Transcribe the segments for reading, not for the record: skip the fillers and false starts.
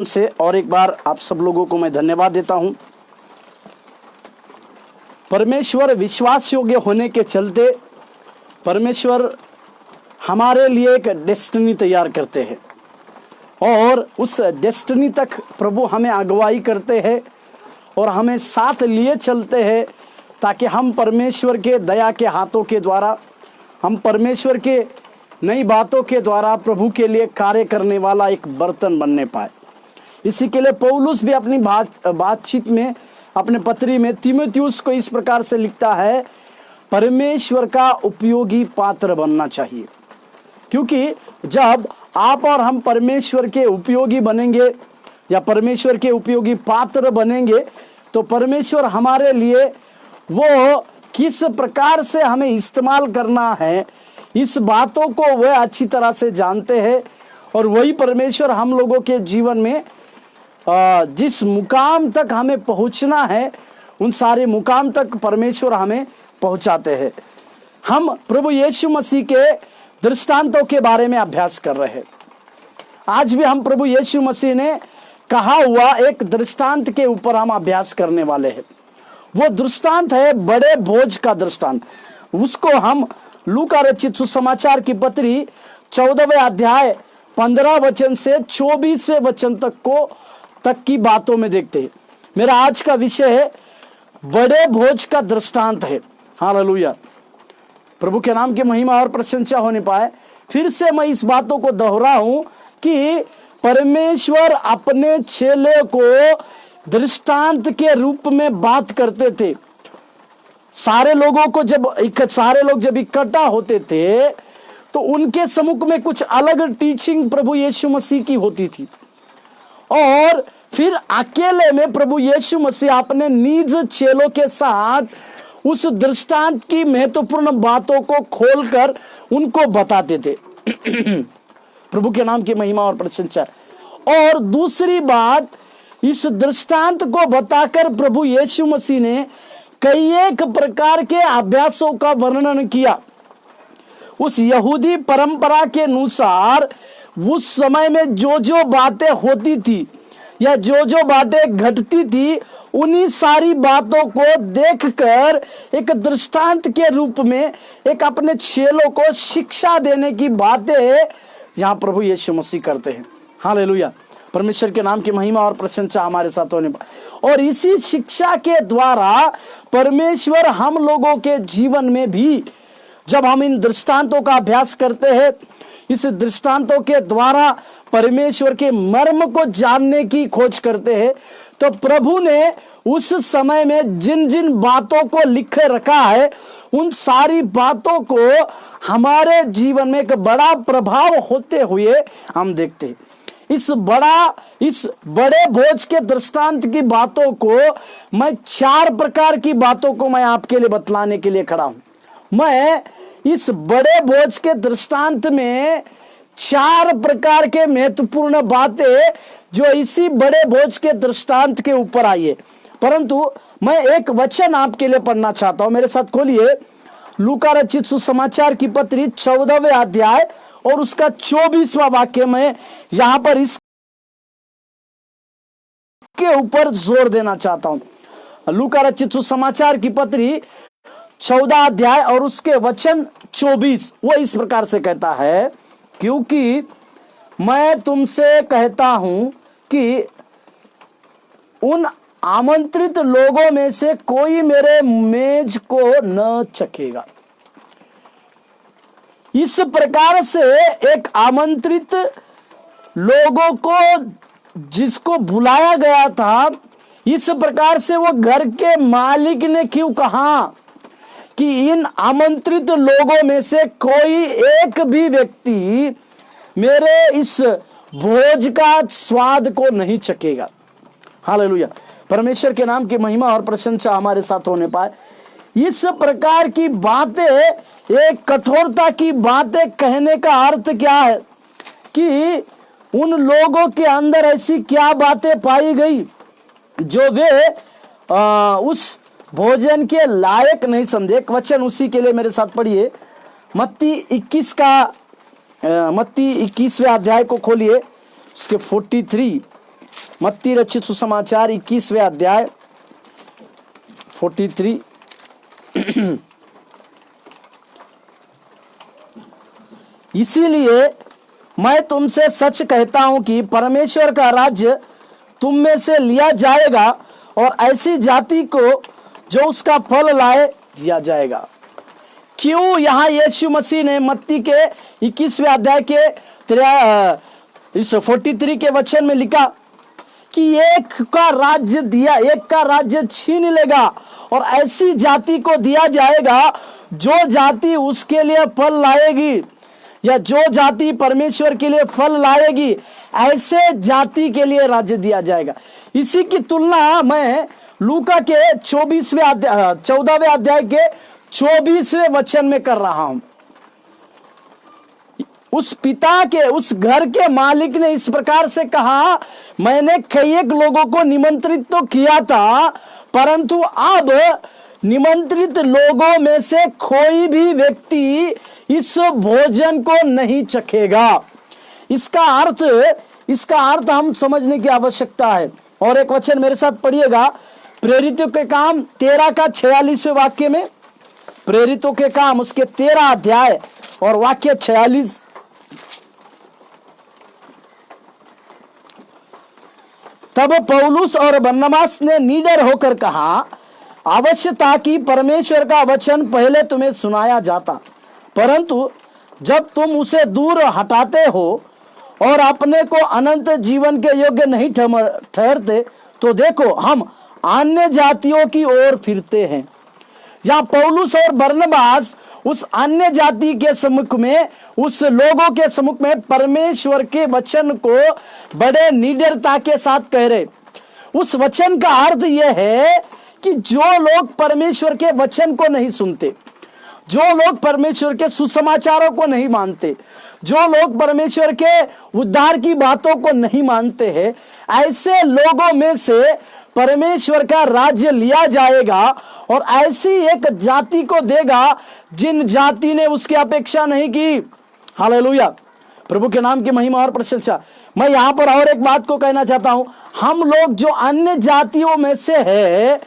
से और एक बार आप सब लोगों को मैं धन्यवाद देता हूं। परमेश्वर विश्वास योग्य होने के चलते परमेश्वर हमारे लिए एक डेस्टिनी तैयार करते हैं और उस डेस्टिनी तक प्रभु हमें अगुवाई करते हैं और हमें साथ लिए चलते हैं ताकि हम परमेश्वर के दया के हाथों के द्वारा, हम परमेश्वर के नई बातों के द्वारा प्रभु के लिए कार्य करने वाला एक बर्तन बनने पाए। इसी के लिए पौलुस भी अपनी बातचीत में, अपने पत्री में तीमुथियुस को इस प्रकार से लिखता है, परमेश्वर का उपयोगी पात्र बनना चाहिए। क्योंकि जब आप और हम परमेश्वर के उपयोगी बनेंगे या परमेश्वर के उपयोगी पात्र बनेंगे तो परमेश्वर हमारे लिए वो किस प्रकार से हमें इस्तेमाल करना है, इस बातों को वह अच्छी तरह से जानते हैं और वही परमेश्वर हम लोगों के जीवन में जिस मुकाम तक हमें पहुंचना है उन सारे मुकाम तक परमेश्वर हमें पहुंचाते हैं। हम प्रभु यीशु मसीह के दृष्टांतों के बारे में अभ्यास कर रहे हैं। आज भी हम प्रभु यीशु मसीह ने कहा हुआ एक दृष्टांत के ऊपर हम अभ्यास करने वाले हैं। वो दृष्टांत है बड़े भोज का दृष्टांत। उसको हम लूका रचित सुसमाचार की पत्री 14वें अध्याय 15 वचन से 24वें वचन तक की बातों में देखते हैं। मेरा आज का विषय है बड़े भोज का दृष्टांत है। हालेलुया, प्रभु के नाम की महिमा और प्रशंसा होने पाए। फिर से मैं इस बातों को दोहराऊं कि परमेश्वर अपने चेले को दृष्टांत के रूप में बात करते थे। सारे लोगों को सारे लोग जब इकट्ठा होते थे तो उनके सम्मुख में कुछ अलग टीचिंग प्रभु यीशु मसीह की होती थी और फिर अकेले में प्रभु यीशु मसीह अपने निज चेलों के साथ उस दृष्टांत की महत्वपूर्ण बातों को खोलकर उनको बताते थे। प्रभु के नाम की महिमा और प्रशंसा। और दूसरी बात, इस दृष्टांत को बताकर प्रभु यीशु मसीह ने कई एक प्रकार के अभ्यासों का वर्णन किया। उस यहूदी परंपरा के अनुसार उस समय में जो जो बातें होती थी या जो जो बातें घटती थी उन्हीं सारी बातों को देखकर एक दृष्टांत के रूप में एक अपने चेलों को शिक्षा देने की बातें यहाँ प्रभु यीशु मसीह करते हैं। हालेलुया, परमेश्वर के नाम की महिमा और प्रशंसा हमारे साथ होने पाए। और इसी शिक्षा के द्वारा परमेश्वर हम लोगों के जीवन में भी जब हम इन दृष्टांतों का अभ्यास करते हैं, इस दृष्टांतों के द्वारा परमेश्वर के मर्म को जानने की खोज करते हैं, तो प्रभु ने उस समय में जिन जिन बातों को लिखे रखा है उन सारी बातों को हमारे जीवन में एक बड़ा प्रभाव होते हुए हम देखते हैं। इस बड़े भोज के दृष्टांत की बातों को मैं 4 प्रकार की बातों को मैं आपके लिए बतलाने के लिए खड़ा हूं। मैं इस बड़े भोज के दृष्टांत में 4 प्रकार के महत्वपूर्ण बातें जो इसी बड़े भोज के दृष्टांत के ऊपर आई है, परंतु मैं एक वचन आपके लिए पढ़ना चाहता हूं। मेरे साथ खोलिए लूका रचित सुसमाचार की पत्री 14वें अध्याय और उसका 24वां वाक्य। में यहां पर इसके ऊपर जोर देना चाहता हूं। लूका रचित सुसमाचार की पत्री 14 अध्याय और उसके वचन 24, वो इस प्रकार से कहता है, क्योंकि मैं तुमसे कहता हूं कि उन आमंत्रित लोगों में से कोई मेरे मेज को न चखेगा। इस प्रकार से एक आमंत्रित लोगों को जिसको बुलाया गया था, इस प्रकार से वो घर के मालिक ने क्यों कहा कि इन आमंत्रित लोगों में से कोई एक भी व्यक्ति मेरे इस भोज का स्वाद को नहीं चखेगा। हालेलुया, परमेश्वर के नाम की महिमा और प्रशंसा हमारे साथ होने पाए। इस प्रकार की बातें, एक कठोरता की बातें कहने का अर्थ क्या है कि उन लोगों के अंदर ऐसी क्या बातें पाई गई जो वे उस भोजन के लायक नहीं समझे। एक वचन उसी के लिए मेरे साथ पढ़िए, मत्ती 21वें अध्याय को खोलिए, उसके 43 मत्ती रचित सुसमाचार 21वें अध्याय 43। इसीलिए मैं तुमसे सच कहता हूं कि परमेश्वर का राज्य तुम में से लिया जाएगा और ऐसी जाति को जो उसका फल लाए दिया जाएगा। क्यों यहाँ यीशु मसीह ने मत्ती के 21वें अध्याय के इस 43 के वचन में लिखा कि एक का राज्य छीन लेगा और ऐसी जाति को दिया जाएगा जो जाति उसके लिए फल लाएगी, या जो जाति परमेश्वर के लिए फल लाएगी, ऐसे जाति के लिए राज्य दिया जाएगा। इसी की तुलना मैं लूका के 14वें अध्याय के 24वें वचन में कर रहा हूं। उस पिता के, उस घर के मालिक ने इस प्रकार से कहा, मैंने कई एक लोगों को निमंत्रित तो किया था, परंतु अब निमंत्रित लोगों में से कोई भी व्यक्ति इस भोजन को नहीं चखेगा। इसका अर्थ हम समझने की आवश्यकता है। और एक वचन मेरे साथ पढ़िएगा, प्रेरितों के काम 13 का 46वें वाक्य में। प्रेरितों के काम उसके 13 अध्याय और वाक्य 46। तब पौलुस और बरनबास ने निडर होकर कहा, अवश्य था कि परमेश्वर का वचन पहले तुम्हें सुनाया जाता, परंतु जब तुम उसे दूर हटाते हो और अपने को अनंत जीवन के योग्य नहीं ठहरते, तो देखो हम अन्य जातियों की ओर फिरते हैं। या पौलुस और बरनबास उस अन्य जाति के सम्मुख में, उस लोगों के सम्मुख में परमेश्वर के वचन को बड़े निडरता के साथ कह रहे। उस वचन का अर्थ यह है कि जो लोग परमेश्वर के वचन को नहीं सुनते, जो लोग परमेश्वर के सुसमाचारों को नहीं मानते, जो लोग परमेश्वर के उद्धार की बातों को नहीं मानते हैं, ऐसे लोगों में से परमेश्वर का राज्य लिया जाएगा और ऐसी एक जाति को देगा जिन जाति ने उसकी अपेक्षा नहीं की। हालेलुया, प्रभु के नाम की महिमा और प्रशंसा। मैं यहां पर और एक बात को कहना चाहता हूं, हम लोग जो अन्य जातियों में से है,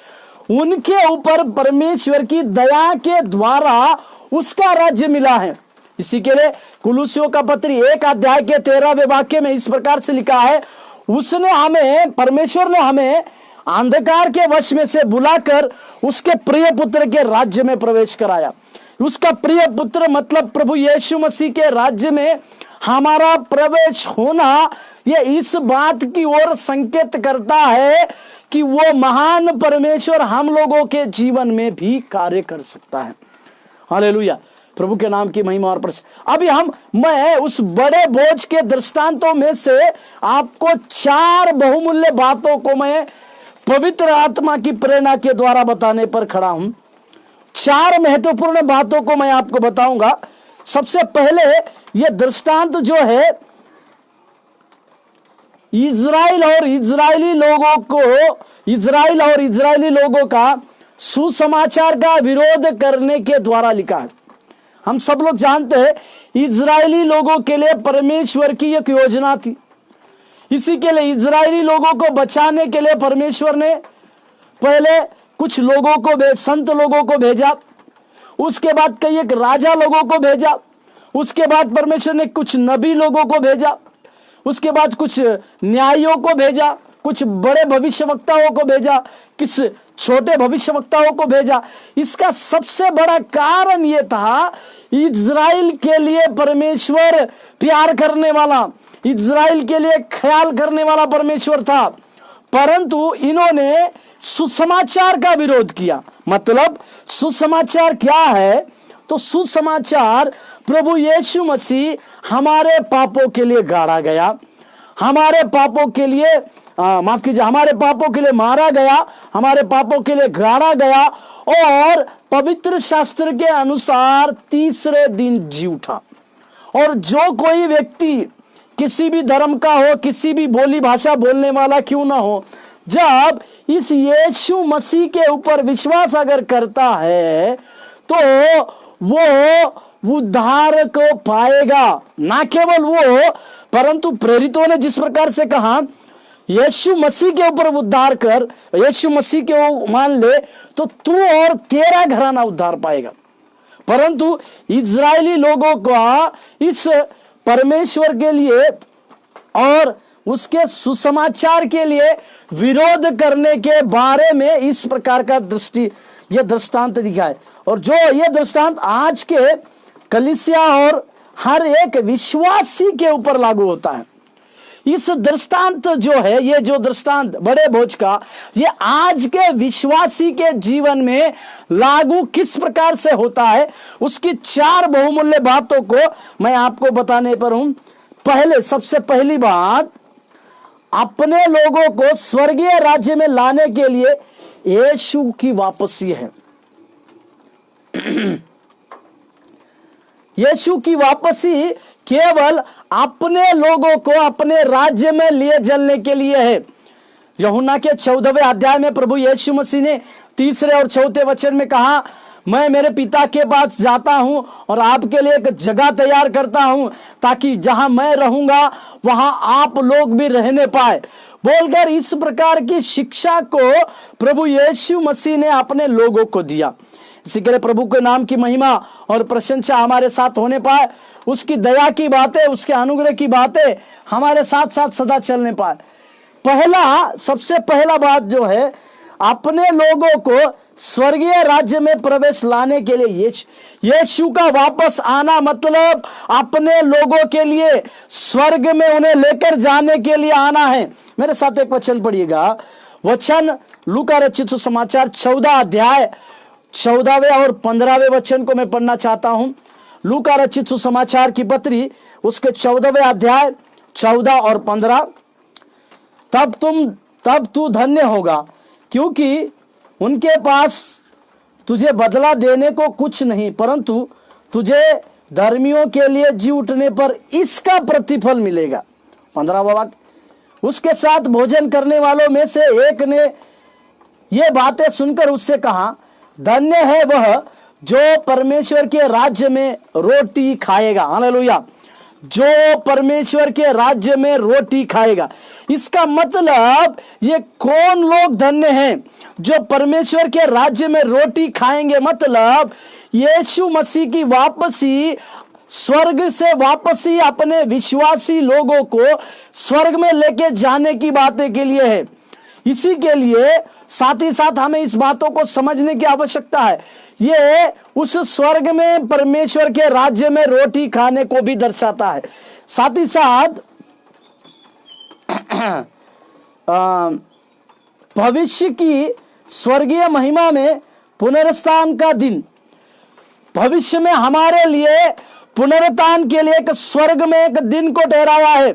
उनके ऊपर परमेश्वर की दया के द्वारा उसका राज्य मिला है। इसी के लिए कुलुसियों का पत्र 1 अध्याय के 13वें वाक्य में इस प्रकार से लिखा है, उसने हमें, परमेश्वर ने हमें अंधकार के वश में से बुलाकर उसके प्रिय पुत्र के राज्य में प्रवेश कराया। उसका प्रिय पुत्र मतलब प्रभु यीशु मसीह के राज्य में हमारा प्रवेश होना, यह इस बात की ओर संकेत करता है कि वो महान परमेश्वर हम लोगों के जीवन में भी कार्य कर सकता है। हालेलुया, प्रभु के नाम की महिमा और प्रशंसा। अभी मैं उस बड़े बोझ के दृष्टांतों में से आपको 4 बहुमूल्य बातों को मैं पवित्र आत्मा की प्रेरणा के द्वारा बताने पर खड़ा हूं। 4 महत्वपूर्ण बातों को मैं आपको बताऊंगा। सबसे पहले यह दृष्टांत जो है, इजराइल और इजरायली लोगों का सुसमाचार का विरोध करने के द्वारा लिखा है। हम सब लोग जानते हैं इजरायली लोगों के लिए परमेश्वर की एक योजना थी। इसी के लिए इजरायली लोगों को बचाने के लिए परमेश्वर ने पहले कुछ लोगों को, संत लोगों को भेजा, उसके बाद कई एक राजा लोगों को भेजा, उसके बाद परमेश्वर ने कुछ नबी लोगों को भेजा, उसके बाद कुछ न्यायियों को भेजा, कुछ बड़े भविष्यवक्ताओं को भेजा, किस छोटे भविष्यवक्ताओं को भेजा। इसका सबसे बड़ा कारण यह था, इजराइल के लिए परमेश्वर प्यार करने वाला, इजराइल के लिए ख्याल करने वाला परमेश्वर था। परंतु इन्होंने सुसमाचार का विरोध किया। मतलब सुसमाचार क्या है? तो सुसमाचार प्रभु यीशु मसीह हमारे पापों के लिए गाड़ा गया, हमारे पापों के लिए माफ कीजिए, हमारे पापों के लिए मारा गया, हमारे पापों के लिए गाड़ा गया और पवित्र शास्त्र के अनुसार तीसरे दिन जी उठा। और जो कोई व्यक्ति किसी भी धर्म का हो, किसी भी बोली भाषा बोलने वाला क्यों ना हो, जब इस यीशु मसीह के ऊपर विश्वास अगर करता है तो वो उद्धार को पाएगा। ना केवल वो, परंतु प्रेरितों ने जिस प्रकार से कहा, यीशु मसीह के ऊपर उद्धार कर, यीशु मसीह के मान ले, तो तू और तेरा घराना उद्धार पाएगा। परंतु इजरायली लोगों का इस परमेश्वर के लिए और उसके सुसमाचार के लिए विरोध करने के बारे में इस प्रकार का यह दृष्टांत दिखा है। और जो यह दृष्टांत आज के कलीसिया और हर एक विश्वासी के ऊपर लागू होता है। इस दृष्टांत जो है, ये जो दृष्टांत बड़े भोज का, ये आज के विश्वासी के जीवन में लागू किस प्रकार से होता है, उसकी 4 बहुमूल्य बातों को मैं आपको बताने पर हूं। पहले, सबसे पहली बात, अपने लोगों को स्वर्गीय राज्य में लाने के लिए यीशु की वापसी है। यीशु की वापसी केवल अपने लोगों को अपने राज्य में लिए चलने के लिए है। यूहन्ना के 14वें अध्याय में प्रभु यीशु मसीह ने 3 और 4 वचन में कहा, मैं मेरे पिता के पास जाता हूं और आपके लिए एक जगह तैयार करता हूं, ताकि जहां मैं रहूंगा वहां आप लोग भी रहने पाए, बोलकर इस प्रकार की शिक्षा को प्रभु यीशु मसीह ने अपने लोगों को दिया। इसी के लिए प्रभु के नाम की महिमा और प्रशंसा हमारे साथ होने पाए, उसकी दया की बातें, उसके अनुग्रह की बातें हमारे साथ साथ सदा चलने पाए। सबसे पहला बात जो है, अपने लोगों को स्वर्गीय राज्य में प्रवेश लाने के लिए यीशु का वापस आना, मतलब अपने लोगों के लिए स्वर्ग में उन्हें लेकर जाने के लिए आना है। मेरे साथ एक वचन पढ़िएगा, वचन लूका रचित सुसमाचार 14 अध्याय 14वें और 15वें वचन को मैं पढ़ना चाहता हूं। लूका रचित सुसमाचार की पत्री उसके 14वें अध्याय 14 और 15। तब तू धन्य होगा, क्योंकि उनके पास तुझे बदला देने को कुछ नहीं, परंतु तुझे धर्मियों के लिए जी उठने पर इसका प्रतिफल मिलेगा। 15वां वाक्य, उसके साथ भोजन करने वालों में से एक ने ये बातें सुनकर उससे कहा, धन्य है वह जो परमेश्वर के राज्य में रोटी खाएगा। हालेलुया, जो परमेश्वर के राज्य में रोटी खाएगा। इसका मतलब ये कौन लोग धन्य हैं जो परमेश्वर के राज्य में रोटी खाएंगे, मतलब यीशु मसीह की वापसी, स्वर्ग से वापसी अपने विश्वासी लोगों को स्वर्ग में लेके जाने की बातें के लिए है। इसी के लिए साथ ही साथ हमें इस बातों को समझने की आवश्यकता है। ये उस स्वर्ग में परमेश्वर के राज्य में रोटी खाने को भी दर्शाता है। साथ ही साथ भविष्य की स्वर्गीय महिमा में पुनरुत्थान का दिन, भविष्य में हमारे लिए पुनरुत्थान के लिए एक स्वर्ग में एक दिन को ठहराया है।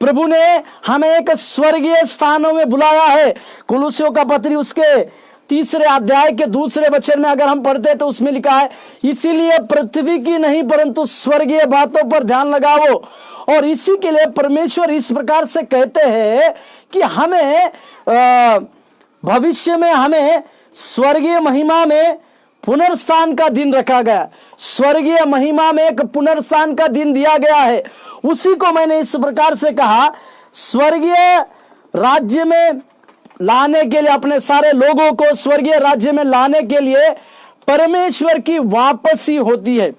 प्रभु ने हमें एक स्वर्गीय स्थानों में बुलाया है। कुलुस्सियों का पत्री उसके 3 अध्याय के 2 वचन में अगर हम पढ़ते तो उसमें लिखा है, इसीलिए पृथ्वी की नहीं परंतु स्वर्गीय बातों पर ध्यान लगाओ। और इसी के लिए परमेश्वर इस प्रकार से कहते हैं कि हमें भविष्य में हमें स्वर्गीय महिमा में पुनरुत्थान का दिन रखा गया, स्वर्गीय महिमा में एक पुनरुत्थान का दिन दिया गया है। उसी को मैंने इस प्रकार से कहा, स्वर्गीय राज्य में लाने के लिए, अपने सारे लोगों को स्वर्गीय राज्य में लाने के लिए परमेश्वर की वापसी होती है।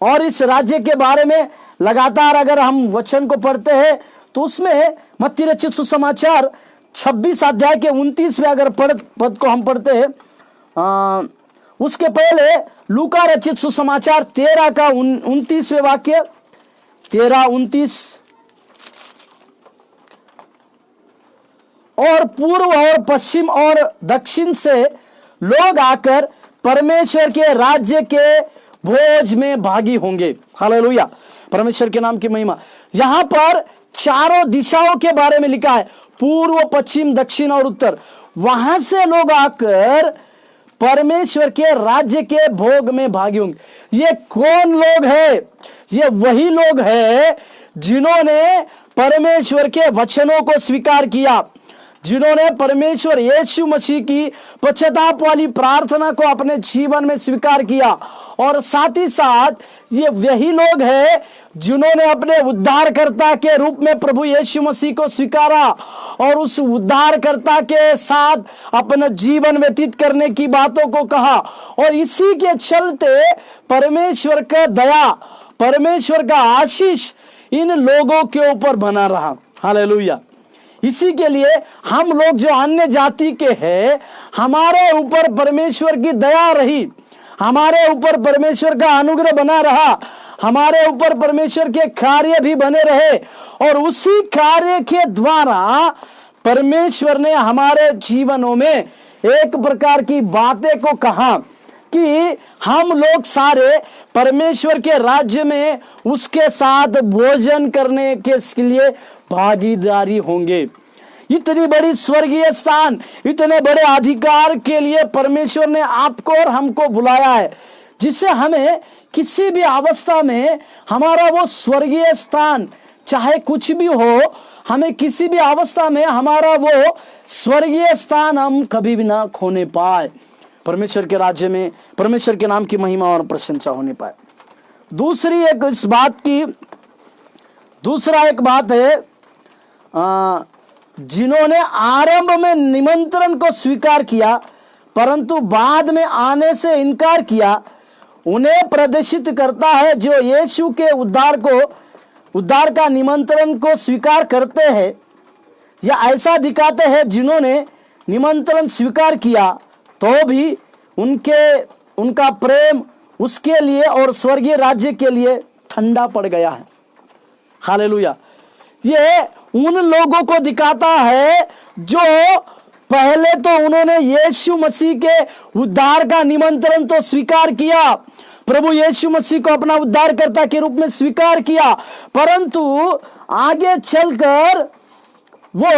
और इस राज्य के बारे में लगातार अगर हम वचन को पढ़ते हैं तो उसमें मत्ती रचित सुसमाचार 26 अध्याय के 29वें अगर पद को हम पढ़ते हैं, उसके पहले लूका रचित सुसमाचार 13 का 29वें वाक्य, 13-29, और पूर्व और पश्चिम और दक्षिण से लोग आकर परमेश्वर के राज्य के भोज में भागी होंगे। हालेलुया, परमेश्वर के नाम की महिमा। यहां पर चारों दिशाओं के बारे में लिखा है, पूर्व, पश्चिम, दक्षिण और उत्तर। वहां से लोग आकर परमेश्वर के राज्य के भोग में भागी होंगे। ये कौन लोग हैं? ये वही लोग हैं जिन्होंने परमेश्वर के वचनों को स्वीकार किया, जिन्होंने परमेश्वर यीशु मसीह की पश्चाताप वाली प्रार्थना को अपने जीवन में स्वीकार किया, और साथ ही साथ ये वही लोग हैं जिन्होंने अपने उद्धारकर्ता के रूप में प्रभु यीशु मसीह को स्वीकारा और उस उद्धारकर्ता के साथ अपना जीवन व्यतीत करने की बातों को कहा, और इसी के चलते परमेश्वर का दया, परमेश्वर का आशीष इन लोगों के ऊपर बना रहा। हालेलुया। इसी के लिए हम लोग जो अन्य जाति के हैं, हमारे ऊपर परमेश्वर की दया रही, हमारे ऊपर परमेश्वर का अनुग्रह बना रहा, हमारे ऊपर परमेश्वर के कार्य भी बने रहे, और उसी कार्य के द्वारा परमेश्वर ने हमारे जीवनों में एक प्रकार की बातें को कहा कि हम लोग सारे परमेश्वर के राज्य में उसके साथ भोजन करने के लिए भागीदारी होंगे। इतनी बड़ी स्वर्गीय स्थान, इतने बड़े अधिकार के लिए परमेश्वर ने आपको और हमको बुलाया है, जिससे हमें किसी भी अवस्था में हमारा वो स्वर्गीय स्थान, चाहे कुछ भी हो, हमें किसी भी अवस्था में हमारा वो स्वर्गीय स्थान हम कभी भी ना खोने पाए, परमेश्वर के राज्य में परमेश्वर के नाम की महिमा और प्रशंसा होने पाए। दूसरा एक बात है, जिन्होंने आरंभ में निमंत्रण को स्वीकार किया परंतु बाद में आने से इनकार किया, उन्हें प्रदर्शित करता है जो यीशु के उद्धार का निमंत्रण को स्वीकार करते हैं, या ऐसा दिखाते हैं जिन्होंने निमंत्रण स्वीकार किया तो भी उनका प्रेम उसके लिए और स्वर्गीय राज्य के लिए ठंडा पड़ गया है। हालेलुया। ये उन लोगों को दिखाता है जो पहले तो उन्होंने यीशु मसीह के उद्धार का निमंत्रण तो स्वीकार किया, प्रभु यीशु मसीह को अपना उद्धारकर्ता के रूप में स्वीकार किया, परंतु आगे चलकर वो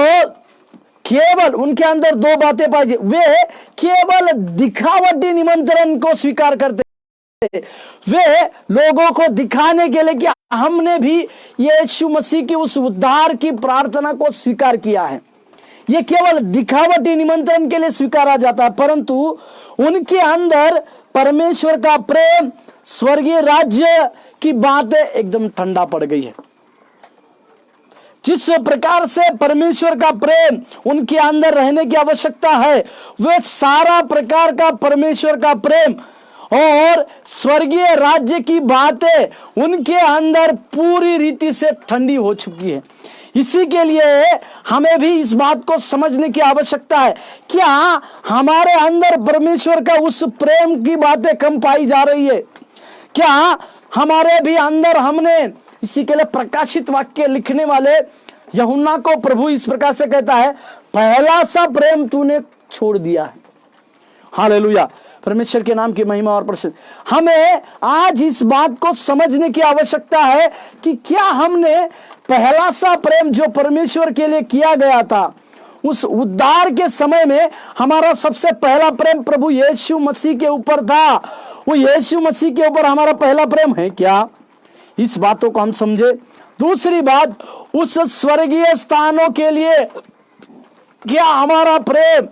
केवल उनके अंदर दो बातें पाई, वे केवल दिखावटी निमंत्रण को स्वीकार करते, वे लोगों को दिखाने के लिए कि हमने भी यीशु मसीह की उस उद्धार की प्रार्थना को स्वीकार किया है, ये केवल दिखावटी निमंत्रण के लिए स्वीकारा जाता है, परंतु उनके अंदर परमेश्वर का प्रेम, स्वर्गीय राज्य की बातें एकदम ठंडा पड़ गई है। जिस प्रकार से परमेश्वर का प्रेम उनके अंदर रहने की आवश्यकता है, वे सारा प्रकार का परमेश्वर का प्रेम और स्वर्गीय राज्य की बातें उनके अंदर पूरी रीति से ठंडी हो चुकी है। इसी के लिए हमें भी इस बात को समझने की आवश्यकता है, क्या हमारे अंदर परमेश्वर का उस प्रेम की बातें कम पाई जा रही है? क्या हमारे भी अंदर हमने, इसी के लिए प्रकाशित वाक्य लिखने वाले यूहन्ना को प्रभु इस प्रकार से कहता है, पहला सा प्रेम तूने छोड़ दिया है। हालेलुया। परमेश्वर के नाम की महिमा और प्रसिद्ध। हमें आज इस बात को समझने की आवश्यकता है कि क्या हमने पहला सा प्रेम जो परमेश्वर के लिए किया गया था, उस उद्धार के समय में हमारा सबसे पहला प्रेम प्रभु यीशु मसीह के ऊपर था, वो यीशु मसीह के ऊपर हमारा पहला प्रेम है क्या? इस बातों को हम समझे। दूसरी बात, उस स्वर्गीय स्थानों के लिए क्या हमारा प्रेम,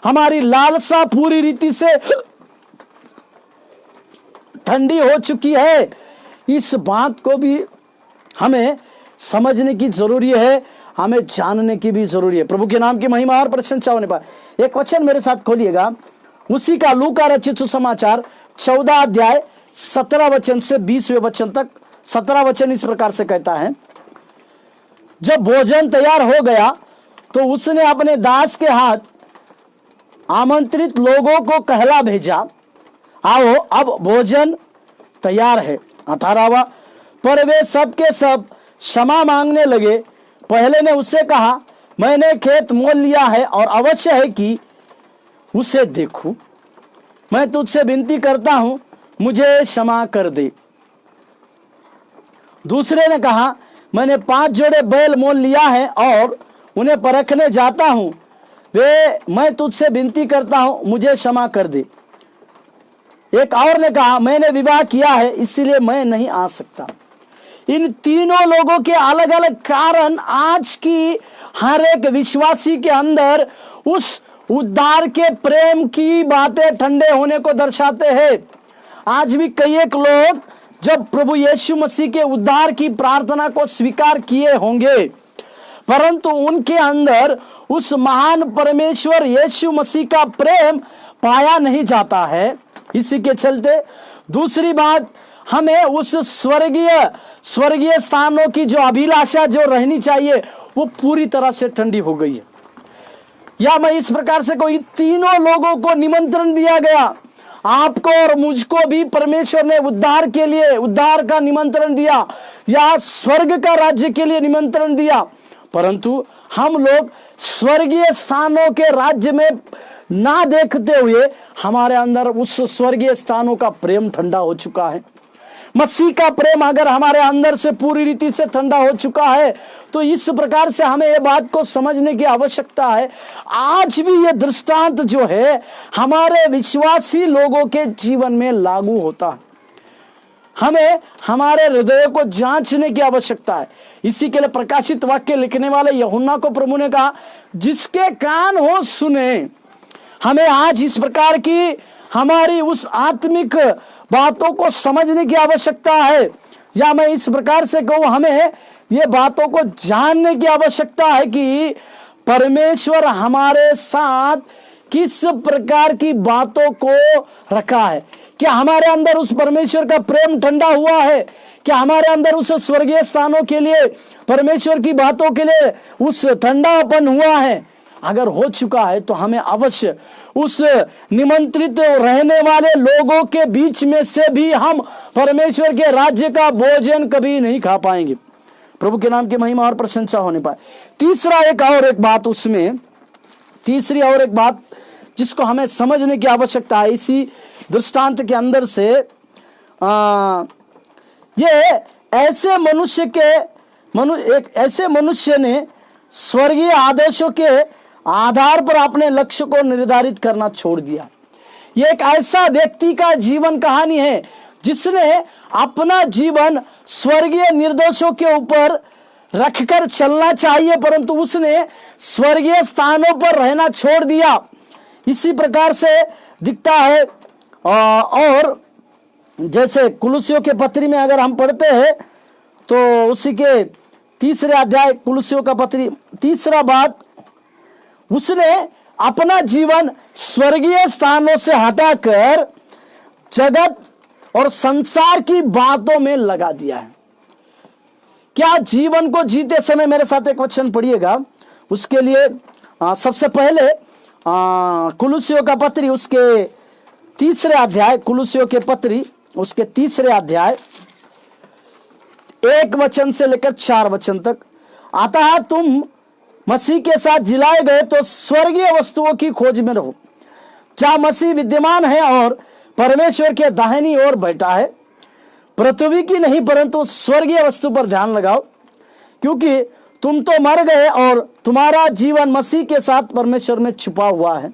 हमारी लालसा पूरी रीति से ठंडी हो चुकी है? इस बात को भी हमें समझने की जरूरी है, हमें जानने की भी जरूरी है। प्रभु के नाम की महिमा और प्रशंसा होने पर एक वचन मेरे साथ खोलिएगा, उसी का लूका रचित सुसमाचार 14 अध्याय 17 वचन से 20वें वचन तक। 17 वचन इस प्रकार से कहता है, जब भोजन तैयार हो गया तो उसने अपने दास के हाथ आमंत्रित लोगों को कहला भेजा, आओ अब भोजन तैयार है। 18वां, पर वे सब के सब क्षमा मांगने लगे। पहले ने उससे कहा, मैंने खेत मोल लिया है और अवश्य है कि उसे देखूं। मैं तुझसे विनती करता हूं, मुझे क्षमा कर दे। दूसरे ने कहा, मैंने 5 जोड़े बैल मोल लिया है और उन्हें परखने जाता हूं, मैं तुझसे विनती करता हूं, मुझे क्षमा कर दे। एक और ने कहा, मैंने विवाह किया है इसलिए मैं नहीं आ सकता। इन तीनों लोगों के अलग अलग कारण आज की हर एक विश्वासी के अंदर उस उद्धार के प्रेम की बातें ठंडे होने को दर्शाते हैं। आज भी कई एक लोग जब प्रभु यीशु मसीह के उद्धार की प्रार्थना को स्वीकार किए होंगे, परंतु उनके अंदर उस महान परमेश्वर यीशु मसीह का प्रेम पाया नहीं जाता है। इसी के चलते दूसरी बात, हमें उस स्वर्गीय स्थानों की जो अभिलाषा जो रहनी चाहिए वो पूरी तरह से ठंडी हो गई है। या मैं इस प्रकार से कोई तीनों लोगों को निमंत्रण दिया गया, आपको और मुझको भी परमेश्वर ने उद्धार के लिए उद्धार का निमंत्रण दिया या स्वर्ग का राज्य के लिए निमंत्रण दिया, परंतु हम लोग स्वर्गीय स्थानों के राज्य में ना देखते हुए हमारे अंदर उस स्वर्गीय स्थानों का प्रेम ठंडा हो चुका है। मसीह का प्रेम अगर हमारे अंदर से पूरी रीति से ठंडा हो चुका है तो इस प्रकार से हमें यह बात को समझने की आवश्यकता है। आज भी यह दृष्टांत जो है हमारे विश्वासी लोगों के जीवन में लागू होता है। हमें हमारे हृदय को जांचने की आवश्यकता है। इसी के लिए प्रकाशित वाक्य लिखने वाले यूहन्ना को प्रभु ने कहा, जिसके कान हो सुने। हमें आज इस प्रकार की हमारी उस आत्मिक बातों को समझने की आवश्यकता है, या मैं इस प्रकार से कहूं, हमें ये बातों को जानने की आवश्यकता है कि परमेश्वर हमारे साथ किस प्रकार की बातों को रखा है। क्या हमारे अंदर उस परमेश्वर का प्रेम ठंडा हुआ है? क्या हमारे अंदर उस स्वर्गीय स्थानों के लिए, परमेश्वर की बातों के लिए उस ठंडापन हुआ है? अगर हो चुका है तो हमें अवश्य उस निमंत्रित रहने वाले लोगों के बीच में से भी हम परमेश्वर के राज्य का भोजन कभी नहीं खा पाएंगे। प्रभु के नाम की महिमा और प्रशंसा होने पाए। तीसरी और एक बात जिसको हमें समझने की आवश्यकता है इसी दृष्टांत के अंदर से, ये ऐसे मनुष्य ने स्वर्गीय आदेशों के आधार पर अपने लक्ष्य को निर्धारित करना छोड़ दिया। ये एक ऐसा व्यक्ति का जीवन कहानी है जिसने अपना जीवन स्वर्गीय निर्देशों के ऊपर रखकर चलना चाहिए, परंतु उसने स्वर्गीय स्थानों पर रहना छोड़ दिया। इसी प्रकार से दिखता है। और जैसे कुलुसियों के पत्री में अगर हम पढ़ते हैं तो उसी के 3 अध्याय कुलुसियों का पत्री 3 बात, उसने अपना जीवन स्वर्गीय स्थानों से हटाकर जगत और संसार की बातों में लगा दिया है। क्या जीवन को जीते समय, मेरे साथ एक वचन पढ़िएगा उसके लिए। सबसे पहले कुलुसियों का पत्री उसके 3 अध्याय, कुलुसियों के पत्री उसके 3 अध्याय 1 वचन से लेकर 4 वचन तक। अतः तुम मसीह के साथ जिलाए गए तो स्वर्गीय वस्तुओं की खोज में रहो, जहां मसीह विद्यमान है और परमेश्वर के दाहिनी ओर बैठा है। पृथ्वी की नहीं परंतु स्वर्गीय वस्तु पर ध्यान लगाओ, क्योंकि तुम तो मर गए और तुम्हारा जीवन मसीह के साथ परमेश्वर में छुपा हुआ है।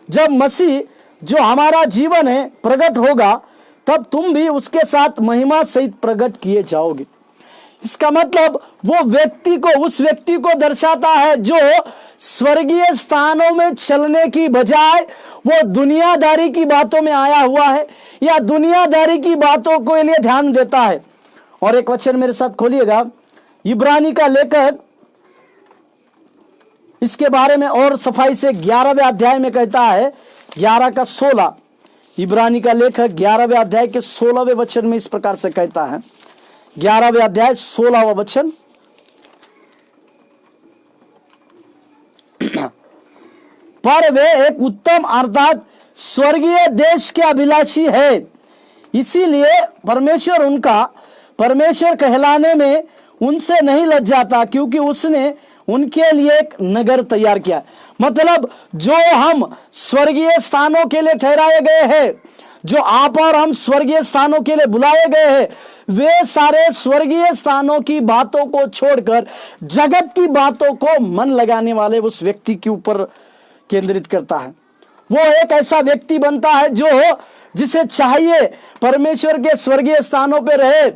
जब मसीह जो हमारा जीवन है प्रकट होगा, तब तुम भी उसके साथ महिमा सहित प्रकट किए जाओगे। इसका मतलब उस व्यक्ति को दर्शाता है जो स्वर्गीय स्थानों में चलने की बजाय वो दुनियादारी की बातों में आया हुआ है या दुनियादारी की बातों को लिए ध्यान देता है। और एक वचन मेरे साथ खोलिएगा, इब्रानी का लेखक इसके बारे में और सफाई से 11वें अध्याय में कहता है, 11 का 16। इब्रानी का लेखक 11वें अध्याय के 16वें वचन में इस प्रकार से कहता है, 11वें अध्याय 16वां वचन, पर वे एक उत्तम अर्थात स्वर्गीय देश के अभिलाषी है, इसीलिए परमेश्वर उनका परमेश्वर कहलाने में उनसे नहीं लज जाता, क्योंकि उसने उनके लिए एक नगर तैयार किया। मतलब जो हम स्वर्गीय स्थानों के लिए ठहराए गए हैं, जो आप और हम स्वर्गीय स्थानों के लिए बुलाए गए हैं, वे सारे स्वर्गीय स्थानों की बातों को छोड़कर जगत की बातों को मन लगाने वाले उस व्यक्ति के ऊपर केंद्रित करता है। वो एक ऐसा व्यक्ति बनता है जो जिसे चाहिए परमेश्वर के स्वर्गीय स्थानों पे रहे,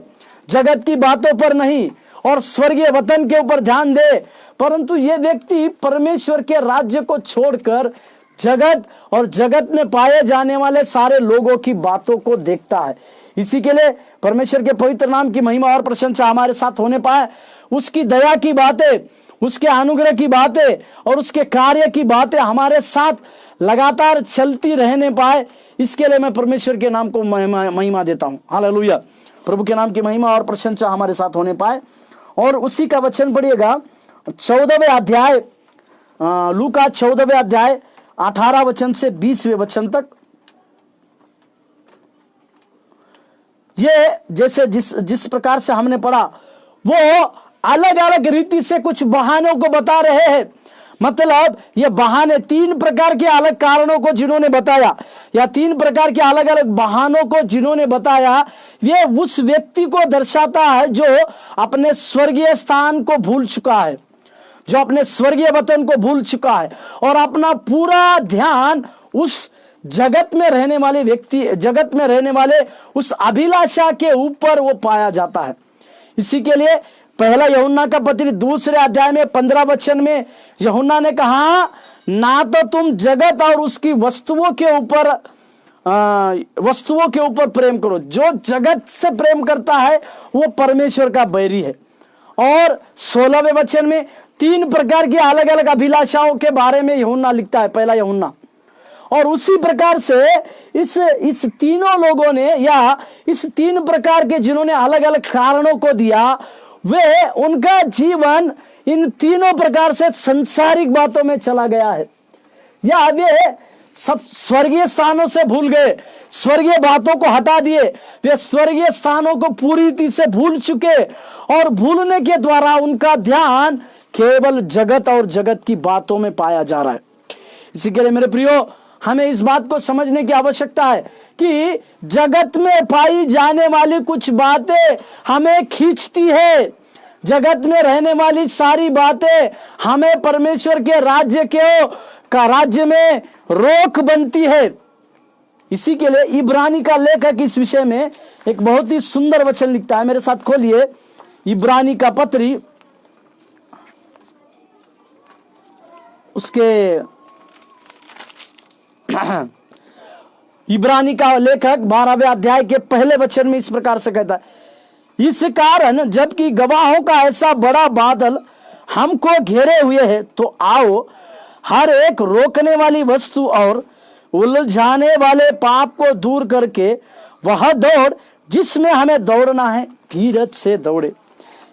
जगत की बातों पर नहीं और स्वर्गीय वतन के ऊपर ध्यान दे, परंतु ये व्यक्ति परमेश्वर के राज्य को छोड़कर जगत और जगत में पाए जाने वाले सारे लोगों की बातों को देखता है। इसी के लिए परमेश्वर के पवित्र नाम की महिमा और प्रशंसा हमारे साथ होने पाए। उसकी दया की बातें, उसके अनुग्रह की बातें और उसके कार्य की बातें हमारे साथ लगातार चलती रहने पाए, इसके लिए मैं परमेश्वर के नाम को महिमा देता हूं। हालेलुया। प्रभु के नाम की महिमा और प्रशंसा हमारे साथ होने पाए। और उसी का वचन पढ़िएगा 14वें अध्याय, लूका 14वें अध्याय 18 वचन से 20वें वचन तक। ये जैसे जिस प्रकार से हमने पढ़ा, वो अलग अलग रीति से कुछ बहानों को बता रहे हैं। मतलब ये बहाने 3 प्रकार के अलग कारणों को जिन्होंने बताया, या 3 प्रकार के अलग अलग बहानों को जिन्होंने बताया, ये उस व्यक्ति को दर्शाता है जो अपने स्वर्गीय स्थान को भूल चुका है, जो अपने स्वर्गीय वतन को भूल चुका है और अपना पूरा ध्यान उस जगत में रहने वाले व्यक्ति, जगत में रहने वाले उस अभिलाषा के ऊपर वो पाया जाता है। इसी के लिए पहला यूहन्ना का पत्री 2 अध्याय में 15 वचन में यूहन्ना ने कहा, ना तो तुम जगत और उसकी वस्तुओं के ऊपर प्रेम करो। जो जगत से प्रेम करता है वो परमेश्वर का बैरी है। और 16वें वचन में 3 प्रकार की अलग अलग अभिलाषाओं के बारे में यूहन्ना लिखता है, पहला यूहन्ना। और उसी प्रकार से इस तीनों लोगों ने, या इस 3 प्रकार के जिन्होंने अलग अलग कारणों को दिया, वे उनका जीवन इन तीनों प्रकार से संसारिक बातों में चला गया है, या वे सब स्वर्गीय स्थानों से भूल गए, स्वर्गीय बातों को हटा दिए, वे स्वर्गीय स्थानों को पूरी रीति से भूल चुके और भूलने के द्वारा उनका ध्यान केवल जगत और जगत की बातों में पाया जा रहा है। इसी के लिए मेरे प्रियो, हमें इस बात को समझने की आवश्यकता है कि जगत में पाई जाने वाली कुछ बातें हमें खींचती है, जगत में रहने वाली सारी बातें हमें परमेश्वर के राज्य में रोक बनती है। इसी के लिए इब्रानी का लेखक इस विषय में एक बहुत ही सुंदर वचन लिखता है। मेरे साथ खोलिए इब्रानी का पत्री, उसके इब्रानी का लेखक 12वें अध्याय के पहले वचन में इस प्रकार से कहता है, इस कारण जबकि गवाहों का ऐसा बड़ा बादल हमको घेरे हुए है, तो आओ हर एक रोकने वाली वस्तु और उलझाने वाले पाप को दूर करके वह दौड़ जिसमें हमें दौड़ना है, धीरज से दौड़े।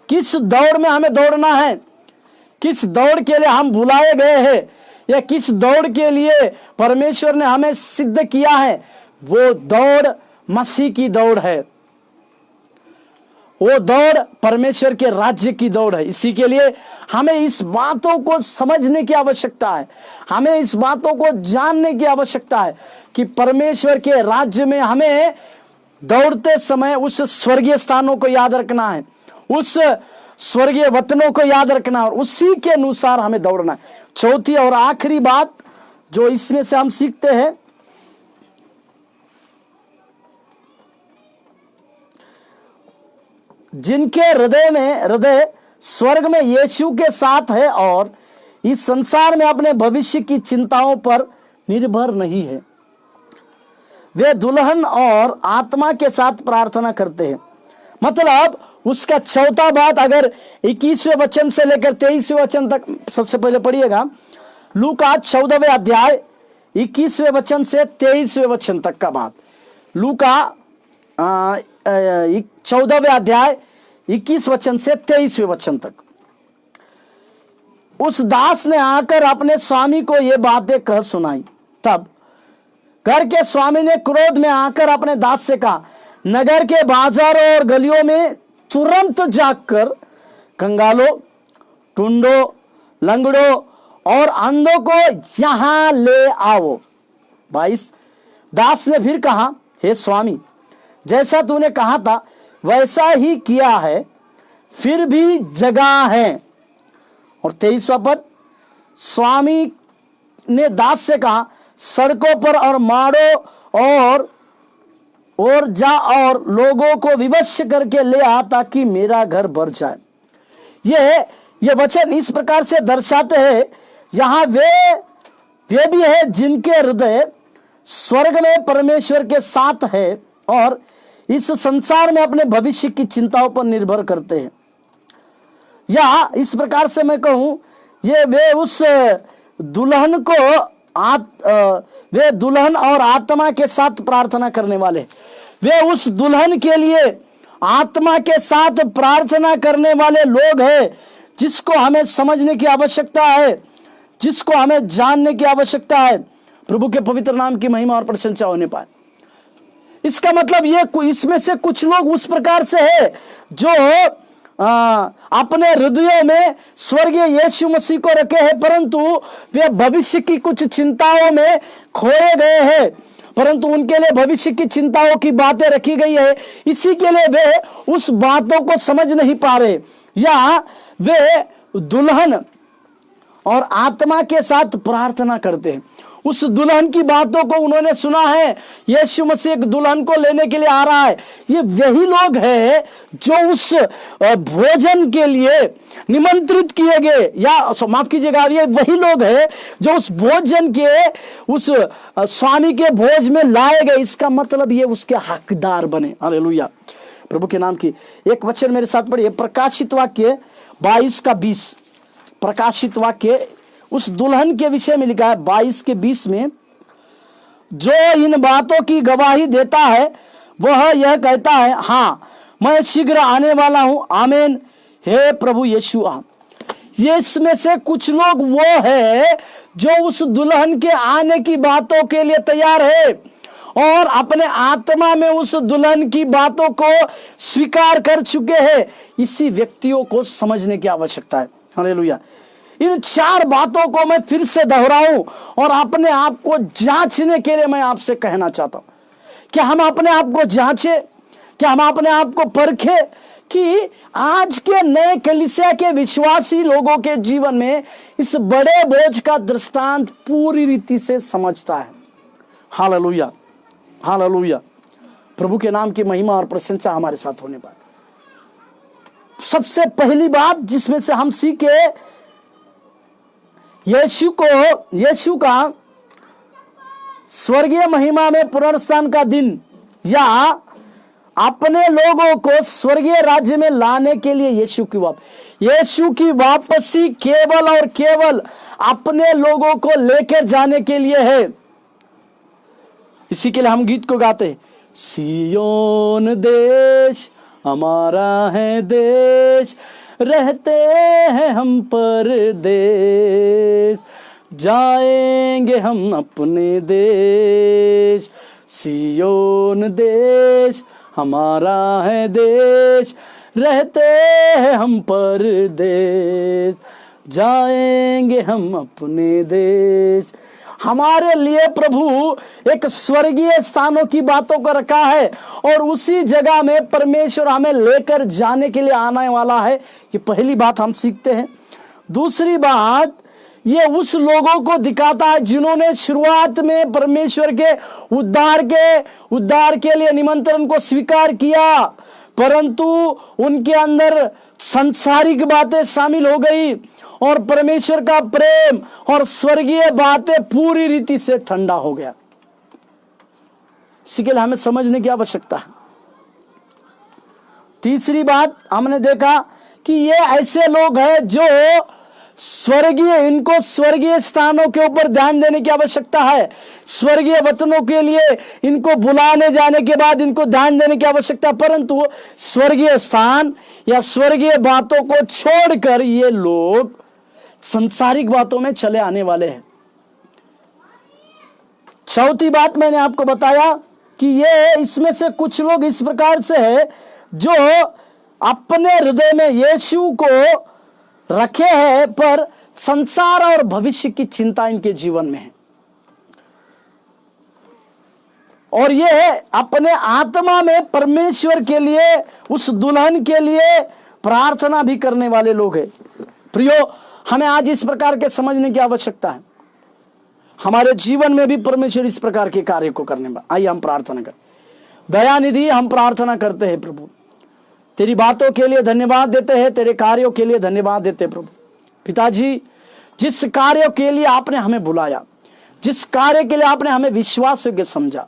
किस दौड़ में हमें दौड़ना है, किस दौड़ के लिए हम बुलाए गए हैं, या किस दौड़ के लिए परमेश्वर ने हमें सिद्ध किया है, वो दौड़ मसीह की दौड़ है, वो दौड़ परमेश्वर के राज्य की दौड़ है। इसी के लिए हमें इस बातों को समझने की आवश्यकता है, हमें इस बातों को जानने की आवश्यकता है कि परमेश्वर के राज्य में हमें दौड़ते समय उस स्वर्गीय स्थानों को याद रखना है, उस स्वर्गीय वतनों को याद रखना है और उसी के अनुसार हमें दौड़ना है। चौथी और आखिरी बात जो इसमें से हम सीखते हैं, जिनके हृदय स्वर्ग में यीशु के साथ है और इस संसार में अपने भविष्य की चिंताओं पर निर्भर नहीं है, वे दुल्हन और आत्मा के साथ प्रार्थना करते हैं। मतलब उसका चौथा बात अगर 21वें वचन से लेकर 23वें वचन तक सबसे पहले पढ़िएगा, लूका 14वें अध्याय 21वें वचन से 23वें वचन तक का बात। लूका 14वें अध्याय 21 वचन से 23वें वचन तक। उस दास ने आकर अपने स्वामी को ये बातें कह सुनाई। तब घर के स्वामी ने क्रोध में आकर अपने दास से कहा, नगर के बाजारों और गलियों में तुरंत जाकर कंगालों, टुंडों, लंगड़ों और अंधों को यहां ले आओ। 22। दास ने फिर कहा, हे स्वामी, जैसा तूने कहा था वैसा ही किया है, फिर भी जगह है। और 23वां पद, स्वामी ने दास से कहा, सड़कों पर और माड़ों और और जा और लोगों को विवश करके ले आ ताकि मेरा घर भर जाए। ये वचन इस प्रकार से दर्शाते हैं, यहां वे भी है जिनके हृदय स्वर्ग में परमेश्वर के साथ है और इस संसार में अपने भविष्य की चिंताओं पर निर्भर करते हैं। या इस प्रकार से मैं कहूं, वे उस दुल्हन को वे दुल्हन और आत्मा के साथ प्रार्थना करने वाले, वे उस दुल्हन के लिए आत्मा के साथ प्रार्थना करने वाले लोग हैं, जिसको हमें समझने की आवश्यकता है, जिसको हमें जानने की आवश्यकता है। प्रभु के पवित्र नाम की महिमा और प्रशंसा होने पाए। इसका मतलब इसमें से कुछ लोग उस प्रकार से है जो अपने हृदयों में स्वर्गीय यीशु मसीह को रखे हैं, परंतु वे भविष्य की कुछ चिंताओं में खोए गए हैं, परंतु उनके लिए भविष्य की चिंताओं की बातें रखी गई है, इसी के लिए वे उस बातों को समझ नहीं पा रहे, या वे दुल्हन और आत्मा के साथ प्रार्थना करते हैं। उस दुल्हन की बातों को उन्होंने सुना है, यीशु मसीह एक दुल्हन को लेने के लिए आ रहा है। ये वही लोग हैं जो उस भोजन के लिए निमंत्रित किए गए, या माफ कीजिएगा, ये वही लोग हैं जो उस भोजन के उस स्वामी के भोज में लाए गए। इसका मतलब ये उसके हकदार बने। हालेलुया, प्रभु के नाम की एक वचन मेरे साथ पढ़िए, प्रकाशित वाक्य 22 का 20। प्रकाशित वाक्य उस दुल्हन के विषय में लिखा है 22 के 20 में, जो इन बातों की गवाही देता है वह यह कहता है, हाँ मैं शीघ्र आने वाला हूं, आमीन, हे प्रभु यीशु आ। ये इसमें से कुछ लोग वो है जो उस दुल्हन के आने की बातों के लिए तैयार है और अपने आत्मा में उस दुल्हन की बातों को स्वीकार कर चुके हैं। इसी व्यक्तियों को समझने की आवश्यकता है। हालेलुया। इन 4 बातों को मैं फिर से दोहराऊं और अपने आप को जांचने के लिए मैं आपसे कहना चाहता हूं कि हम अपने आप को जांचें, कि हम अपने आप को परखें कि आज के नए कलीसिया के विश्वासी लोगों के जीवन में इस बड़े बोझ का दृष्टांत पूरी रीति से समझता है। हालेलुया, हालेलुया, प्रभु के नाम की महिमा और प्रशंसा हमारे साथ होने पाए। सबसे पहली बात जिसमें से हम सीखे, यीशु का स्वर्गीय महिमा में पुनरुत्थान का दिन, या अपने लोगों को स्वर्गीय राज्य में लाने के लिए यीशु की वापसी केवल और केवल अपने लोगों को लेकर जाने के लिए है। इसी के लिए हम गीत को गाते हैं, सियोन देश हमारा है देश, रहते हैं हम परदेश, जाएंगे हम अपने देश। सियोन देश हमारा है देश, रहते हैं हम परदेश, जाएंगे हम अपने देश। हमारे लिए प्रभु एक स्वर्गीय स्थानों की बातों को रखा है और उसी जगह में परमेश्वर हमें लेकर जाने के लिए आने वाला है। ये पहली बात हम सीखते हैं। दूसरी बात, ये उस लोगों को दिखाता है जिन्होंने शुरुआत में परमेश्वर के उद्धार के लिए निमंत्रण को स्वीकार किया, परंतु उनके अंदर सांसारिक बातें शामिल हो गई और परमेश्वर का प्रेम और स्वर्गीय बातें पूरी रीति से ठंडा हो गया। इसी के लिए हमें समझने की आवश्यकता है। तीसरी बात हमने देखा कि ये ऐसे लोग हैं जो इनको स्वर्गीय स्थानों के ऊपर ध्यान देने की आवश्यकता है। स्वर्गीय वचनों के लिए इनको बुलाने जाने के बाद इनको ध्यान देने की आवश्यकता, परंतु स्वर्गीय स्थान या स्वर्गीय बातों को छोड़कर ये लोग संसारिक बातों में चले आने वाले हैं। चौथी बात मैंने आपको बताया कि ये इसमें से कुछ लोग इस प्रकार से है जो अपने हृदय में यीशु को रखे हैं, पर संसार और भविष्य की चिंता इनके जीवन में है, और ये अपने आत्मा में परमेश्वर के लिए, उस दुल्हन के लिए प्रार्थना भी करने वाले लोग हैं। प्रियो, हमें आज इस प्रकार के समझने की आवश्यकता है। हमारे जीवन में भी परमेश्वर इस प्रकार के कार्य को करने में। आइए हम प्रार्थना करें। दयानिधि, हम प्रार्थना करते हैं प्रभु, तेरी बातों के लिए धन्यवाद देते हैं, तेरे कार्यों के लिए धन्यवाद देते हैं प्रभु। पिताजी, जिस कार्यों के लिए आपने हमें बुलाया, जिस कार्य के लिए आपने हमें विश्वास योग्य समझा,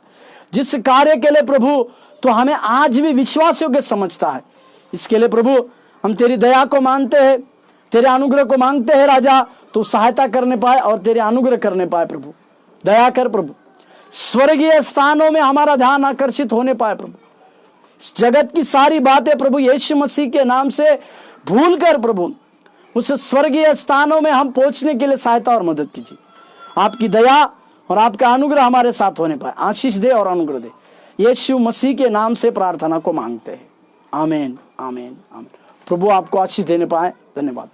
जिस कार्य के लिए प्रभु तो हमें आज भी विश्वास योग्य समझता है, इसके लिए प्रभु हम तेरी दया को मांगते हैं, तेरे अनुग्रह को मांगते हैं राजा, तो सहायता करने पाए और तेरे अनुग्रह करने पाए प्रभु। दया कर प्रभु, स्वर्गीय स्थानों में हमारा ध्यान आकर्षित होने पाए प्रभु। इस जगत की सारी बातें प्रभु यीशु मसीह के नाम से भूल कर प्रभु उस स्वर्गीय स्थानों में हम पहुंचने के लिए सहायता और मदद कीजिए। आपकी दया और आपका अनुग्रह हमारे साथ होने पाए, आशीष दे और अनुग्रह दे। यीशु मसीह के नाम से प्रार्थना को मांगते हैं, आमीन आमीन आमीन। प्रभु आपको आशीष देने पाए। धन्यवाद।